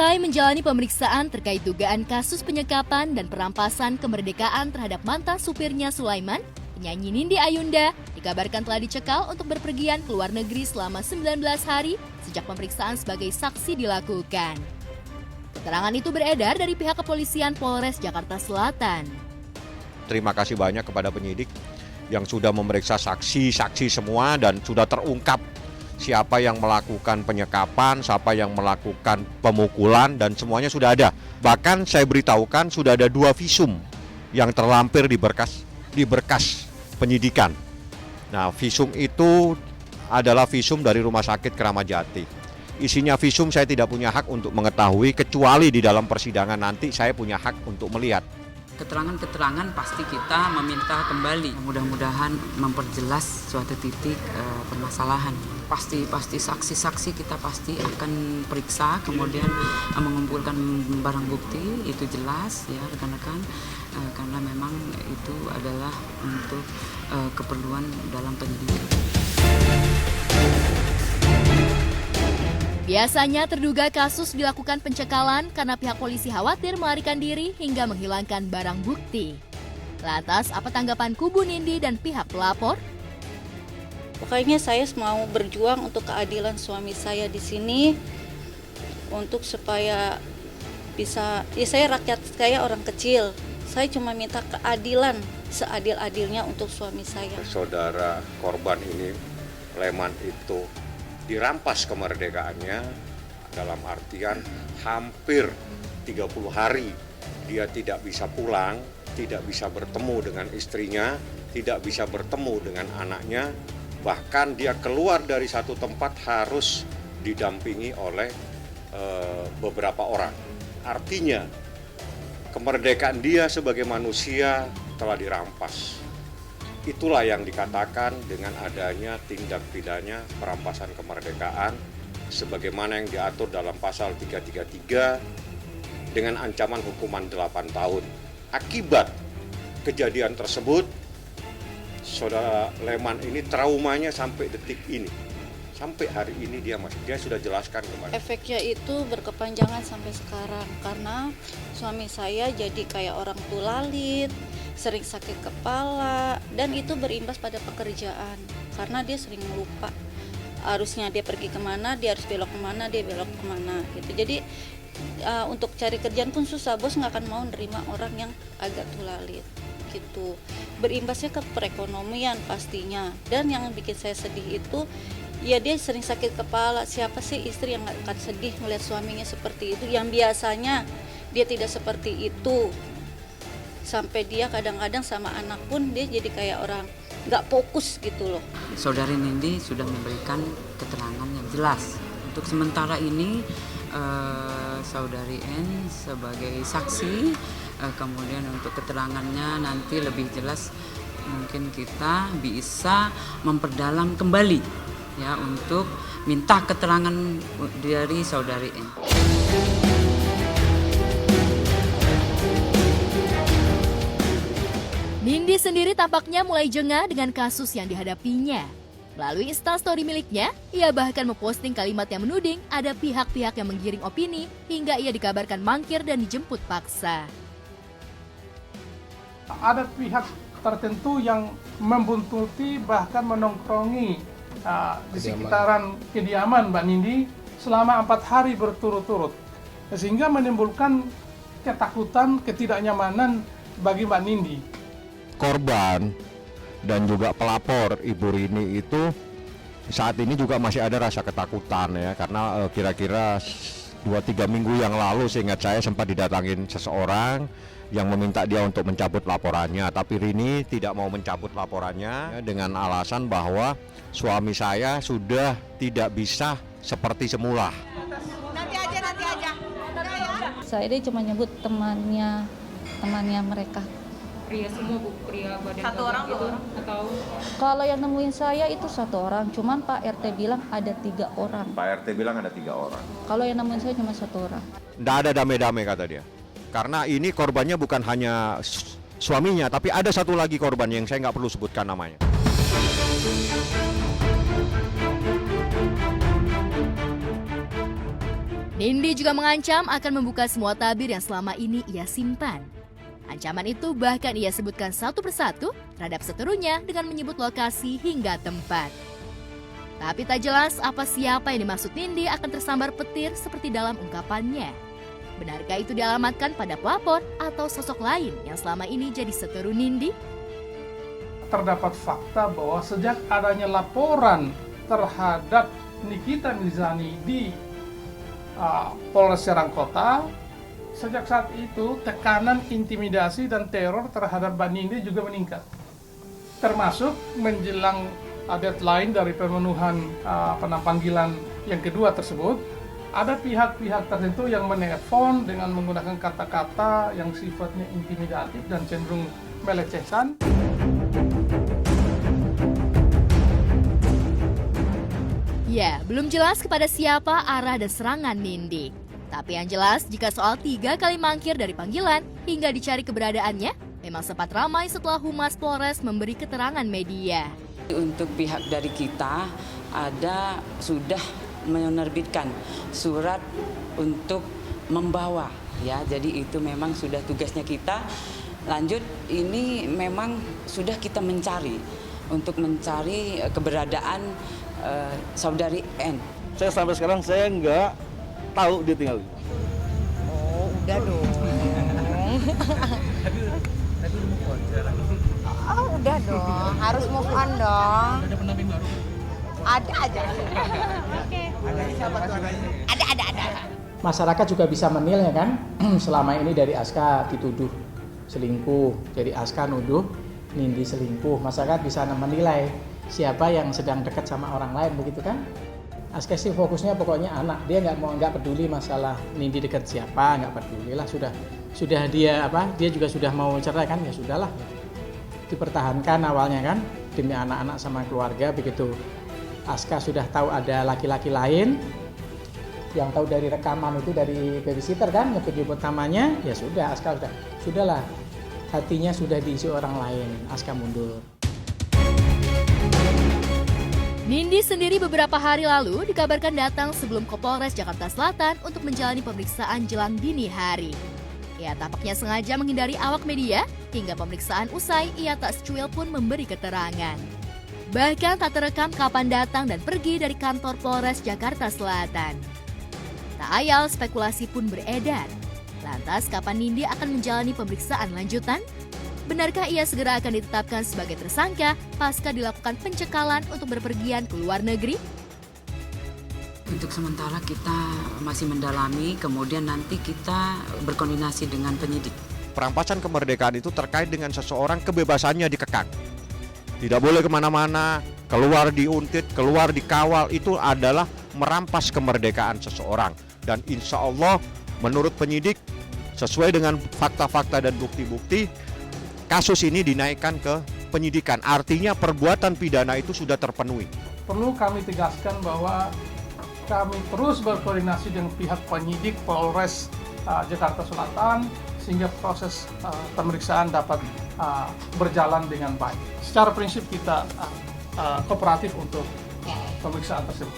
Usai menjalani pemeriksaan terkait dugaan kasus penyekapan dan perampasan kemerdekaan terhadap mantan supirnya Sulaiman, penyanyi Nindi Ayunda dikabarkan telah dicekal untuk berpergian ke luar negeri selama 19 hari sejak pemeriksaan sebagai saksi dilakukan. Keterangan itu beredar dari pihak kepolisian Polres Jakarta Selatan. Terima kasih banyak kepada penyidik yang sudah memeriksa saksi-saksi semua dan sudah terungkap siapa yang melakukan penyekapan, siapa yang melakukan pemukulan, dan semuanya sudah ada. Bahkan saya beritahukan sudah ada 2 visum yang terlampir di berkas penyidikan. Nah, visum itu adalah visum dari Rumah Sakit Kramat Jati. Isinya visum saya tidak punya hak untuk mengetahui, kecuali di dalam persidangan nanti saya punya hak untuk melihat. Keterangan-keterangan pasti kita meminta kembali, mudah-mudahan memperjelas suatu titik permasalahan. Pasti saksi-saksi kita pasti akan periksa, kemudian mengumpulkan barang bukti, itu jelas ya rekan-rekan, karena memang itu adalah untuk keperluan dalam penyidikan. Biasanya terduga kasus dilakukan pencekalan karena pihak polisi khawatir melarikan diri hingga menghilangkan barang bukti. Lantas, apa tanggapan kubu Nindi dan pihak pelapor? Pokoknya saya mau berjuang untuk keadilan suami saya di sini, untuk supaya bisa, ya saya rakyat, saya orang kecil, saya cuma minta keadilan seadil-adilnya untuk suami saya. Saudara korban ini, Leman itu dirampas kemerdekaannya dalam artian hampir 30 hari dia tidak bisa pulang, tidak bisa bertemu dengan istrinya, tidak bisa bertemu dengan anaknya, bahkan dia keluar dari satu tempat harus didampingi oleh beberapa orang. Artinya kemerdekaan dia sebagai manusia telah dirampas. Itulah yang dikatakan dengan adanya tindak pidana perampasan kemerdekaan sebagaimana yang diatur dalam pasal 333 dengan ancaman hukuman 8 tahun. Akibat kejadian tersebut, saudara Leman ini traumanya sampai detik ini. Sampai hari ini dia sudah jelaskan kemarin. Efeknya itu berkepanjangan sampai sekarang karena suami saya jadi kayak orang tulalit, sering sakit kepala, dan itu berimbas pada pekerjaan karena dia sering lupa. Harusnya dia pergi kemana, dia harus belok kemana, dia belok kemana gitu. Jadi untuk cari kerjaan pun susah, bos nggak akan mau nerima orang yang agak tulalit gitu. Berimbasnya ke perekonomian pastinya, dan yang bikin saya sedih itu ya dia sering sakit kepala. Siapa sih istri yang akan sedih melihat suaminya seperti itu, yang biasanya dia tidak seperti itu. Sampai dia kadang-kadang sama anak pun dia jadi kayak orang nggak fokus gitu loh. Saudari Nindi sudah memberikan keterangan yang jelas. Untuk sementara ini Saudari N sebagai saksi, kemudian untuk keterangannya nanti lebih jelas mungkin kita bisa memperdalam kembali ya untuk minta keterangan dari Saudari N. Nindi sendiri tampaknya mulai jengah dengan kasus yang dihadapinya. Melalui Instastory miliknya, ia bahkan memposting kalimat yang menuding ada pihak-pihak yang menggiring opini hingga ia dikabarkan mangkir dan dijemput paksa. Ada pihak tertentu yang membuntuti bahkan menongkrongi di sekitaran kediaman Mbak Nindi selama 4 hari berturut-turut, sehingga menimbulkan ketakutan, ketidaknyamanan bagi Mbak Nindi. Korban dan juga pelapor Ibu Rini itu saat ini juga masih ada rasa ketakutan ya, karena kira-kira 2-3 minggu yang lalu seingat saya sempat didatangin seseorang yang meminta dia untuk mencabut laporannya, tapi Rini tidak mau mencabut laporannya dengan alasan bahwa suami saya sudah tidak bisa seperti semula. Nanti aja. Saya dia cuma nyebut temannya mereka. Pria semua Bu, pria badan satu orang itu atau Kalau yang nemuin saya itu 1 orang, cuman Pak RT bilang ada 3 orang. Pak RT bilang ada 3 orang. Kalau yang nemuin saya cuma 1 orang. Nggak ada damai-damai kata dia. Karena ini korbannya bukan hanya suaminya, tapi ada satu lagi korban yang saya nggak perlu sebutkan namanya. Nindi juga mengancam akan membuka semua tabir yang selama ini ia simpan. Ancaman itu bahkan ia sebutkan satu persatu terhadap seterunya dengan menyebut lokasi hingga tempat. Tapi tak jelas apa siapa yang dimaksud Nindi akan tersambar petir seperti dalam ungkapannya. Benarkah itu dialamatkan pada pelapor atau sosok lain yang selama ini jadi seteru Nindi? Terdapat fakta bahwa sejak adanya laporan terhadap Nikita Mirzani di Polres Serang Kota, sejak saat itu tekanan intimidasi dan teror terhadap Mbak Nindi juga meningkat. Termasuk menjelang deadline dari pemenuhan panggilan yang kedua tersebut, ada pihak-pihak tertentu yang menelpon dengan menggunakan kata-kata yang sifatnya intimidatif dan cenderung melecehkan. Ya, belum jelas kepada siapa arah dan serangan Nindi. Tapi yang jelas, jika soal 3 kali mangkir dari panggilan hingga dicari keberadaannya, memang sempat ramai setelah Humas Polres memberi keterangan media. Untuk pihak dari kita sudah menerbitkan surat untuk membawa, ya. Jadi itu memang sudah tugasnya kita. Lanjut, ini memang sudah kita mencari keberadaan saudari N. Saya sampai sekarang saya nggak tahu dia tinggal di. Oh, udah dong. Oh, udah dong. Harus move on dong. Ada pendamping baru? Ada aja. Oke. Ada. Masyarakat juga bisa menilai kan, selama ini dari Aska dituduh selingkuh, jadi Aska nuduh Nindi selingkuh. Masyarakat bisa menilai siapa yang sedang dekat sama orang lain, begitu kan? Aska sih fokusnya pokoknya anak, dia nggak peduli masalah Nindi dekat siapa, nggak peduli lah, sudah dia juga sudah mau cerai kan, ya sudahlah, dipertahankan awalnya kan demi anak-anak sama keluarga. Begitu Aska sudah tahu ada laki-laki lain, yang tahu dari rekaman itu dari babysitter kan, yang video pertamanya, ya sudah Aska sudahlah, hatinya sudah diisi orang lain, Aska mundur. Nindi sendiri beberapa hari lalu dikabarkan datang sebelum ke Polres Jakarta Selatan untuk menjalani pemeriksaan jelang dini hari. Ia tampaknya sengaja menghindari awak media, hingga pemeriksaan usai ia tak secuil pun memberi keterangan. Bahkan tak terekam kapan datang dan pergi dari kantor Polres Jakarta Selatan. Tak ayal spekulasi pun beredar. Lantas kapan Nindi akan menjalani pemeriksaan lanjutan? Benarkah ia segera akan ditetapkan sebagai tersangka pasca dilakukan pencekalan untuk berpergian ke luar negeri? Untuk sementara kita masih mendalami, kemudian nanti kita berkoordinasi dengan penyidik. Perampasan kemerdekaan itu terkait dengan seseorang kebebasannya dikekang. Tidak boleh kemana-mana, keluar diuntit, keluar dikawal, itu adalah merampas kemerdekaan seseorang. Dan insya Allah menurut penyidik, sesuai dengan fakta-fakta dan bukti-bukti, kasus ini dinaikkan ke penyidikan. Artinya perbuatan pidana itu sudah terpenuhi. Perlu kami tegaskan bahwa kami terus berkoordinasi dengan pihak penyidik Polres Jakarta Selatan sehingga proses pemeriksaan dapat berjalan dengan baik. Secara prinsip kita kooperatif untuk pemeriksaan tersebut.